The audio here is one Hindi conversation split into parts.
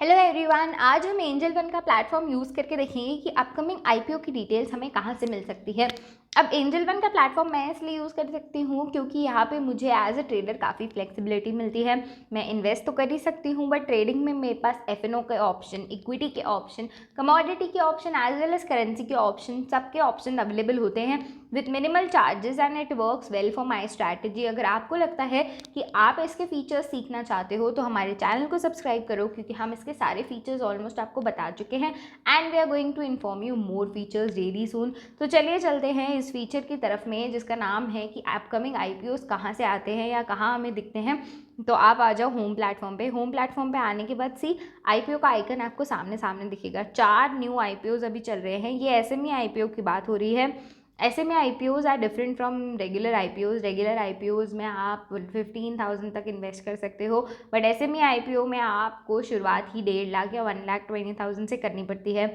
हेलो एवरीवन, आज हम एंजल वन का प्लेटफॉर्म यूज़ करके देखेंगे कि अपकमिंग आईपीओ की डिटेल्स हमें कहाँ से मिल सकती है। अब एंजल वन का प्लेटफॉर्म मैं इसलिए यूज़ कर सकती हूँ क्योंकि यहाँ पे मुझे एज अ ट्रेडर काफ़ी फ्लेक्सिबिलिटी मिलती है। मैं इन्वेस्ट तो कर ही सकती हूँ, बट ट्रेडिंग में मेरे पास एफएनओ के ऑप्शन, इक्विटी के ऑप्शन, कमोडिटी के option as well as currency के ऑप्शन, सबके ऑप्शन अवेलेबल होते हैं with minimal charges and it works well for my strategy. अगर आपको लगता है कि आप इसके फीचर्स सीखना चाहते हो तो हमारे चैनल को सब्सक्राइब करो, क्योंकि हम इसके सारे फीचर्स ऑलमोस्ट आपको बता चुके हैं and we are going to inform you more features very soon. तो चलिए चलते हैं इस फीचर की तरफ में, जिसका नाम है कि अपकमिंग आईपीओस कहाँ से आते हैं या कहाँ हमें दिखते हैं। तो आप आ जाओ होम प्लेटफॉर्म पे। होम प्लेटफॉर्म पे आने के बाद सी आईपीओ का आइकन आपको सामने सामने दिखेगा। 4 न्यू आईपीओस अभी चल रहे हैं। ये एसएमई आईपीओ की बात हो रही है। SME IPOs are different from regular IPOs. Regular IPOs में आप 15,000 तक इन्वेस्ट कर सकते हो, बट एसएमई आईपीओ में आपको शुरुआत ही 1.5 लाख या 1,20,000 से करनी पड़ती है।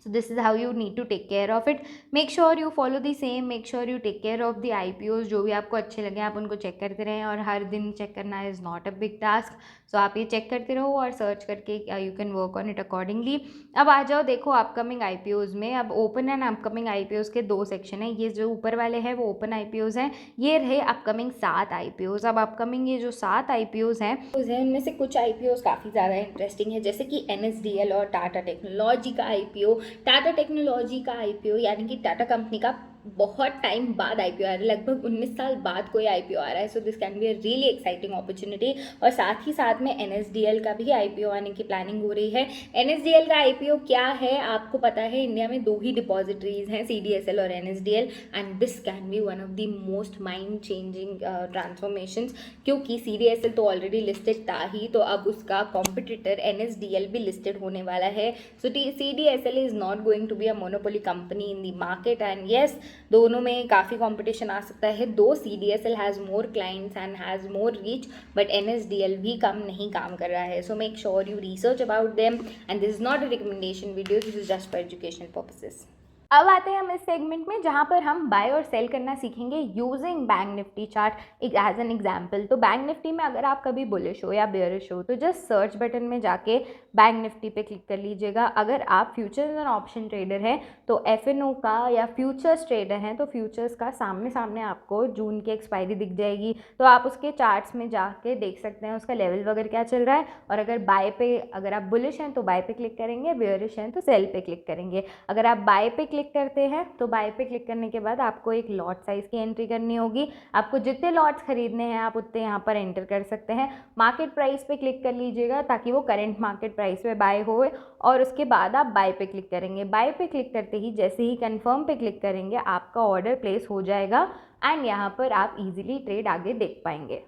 So this is how you need to take care of it. Make sure you follow the same. Make sure you take care of the IPOs जो भी आपको अच्छे लगे आप उनको चेक करते रहें, और हर दिन चेक करना is not a big task. So आप ये चेक करते रहो और सर्च करके you can work on it accordingly. अब आ जाओ देखो अपकमिंग IPOs में। अब ओपन एंड अपकमिंग IPOs के 2 सेक्शन है। ये जो ऊपर वाले हैं वो ओपन IPOs हैं। ये रहे अपकमिंग 7 IPOs। अब अपकमिंग ये जो 7 IPOs हैं उनमें से कुछ IPOs काफ़ी ज़्यादा इंटरेस्टिंग है, जैसे कि NSDL और टाटा टेक्नोलॉजी का IPO। टाटा टेक्नोलॉजी का आईपीओ यानी कि टाटा कंपनी का बहुत टाइम बाद आईपीओ आ रहा है, लगभग 19 साल बाद कोई आईपीओ आ रहा है। So this can be a really exciting opportunity. और साथ ही साथ में एनएसडीएल का भी आईपीओ आने की प्लानिंग हो रही है। एनएसडीएल का आईपीओ क्या है आपको पता है, इंडिया में 2 ही डिपॉजिटरीज हैं, सीडीएसएल और NSDL, and this can be one of the most mind changing transformations, क्योंकि सीडीएसएल तो ऑलरेडी लिस्टेड था ही, तो अब उसका कॉम्पिटिटर एनएसडीएल भी लिस्टेड होने वाला है। So CDSL is not going to be a monopoly company in the market, and yes दोनों में काफ़ी कंपटीशन आ सकता है। Though CDSL has more clients and has more reach, but NSDL भी कम नहीं काम कर रहा है। So make sure you research about them, and this is not a recommendation video, this is just for educational purposes. अब आते हैं हम इस सेगमेंट में जहाँ पर हम बाय और सेल करना सीखेंगे using Bank Nifty chart as an example. तो बैंक निफ्टी में अगर आप कभी बुलिश हो या बेयरिश हो तो जस्ट सर्च बटन में जाके बैंक निफ्टी पे क्लिक कर लीजिएगा। अगर आप फ्यूचर्स एंड ऑप्शन ट्रेडर हैं तो एफएनओ का या फ्यूचर्स ट्रेडर हैं तो फ्यूचर्स का सामने सामने आपको जून की एक्सपायरी दिख जाएगी, तो आप उसके चार्ट्स में जाके देख सकते हैं उसका लेवल वगैरह क्या चल रहा है। और अगर बाय पे, अगर आप बुलिश हैं तो बाय पे क्लिक करेंगे, बेयरिश हैं तो सेल पे क्लिक करेंगे। अगर आप बाय पे क्लिक करते हैं तो बाय पे क्लिक करने के बाद आपको एक लॉट साइज की एंट्री करनी होगी। आपको जितने लॉट्स खरीदने हैं आप उतने यहाँ पर एंटर कर सकते हैं। मार्केट प्राइस पे क्लिक कर लीजिएगा ताकि वो करंट मार्केट प्राइस पे बाय हो, और उसके बाद आप बाय पे क्लिक करेंगे। बाय पे क्लिक करते ही जैसे ही कंफर्म पे क्लिक करेंगे आपका ऑर्डर प्लेस हो जाएगा, एंड यहाँ पर आप इजीली ट्रेड आगे देख पाएंगे।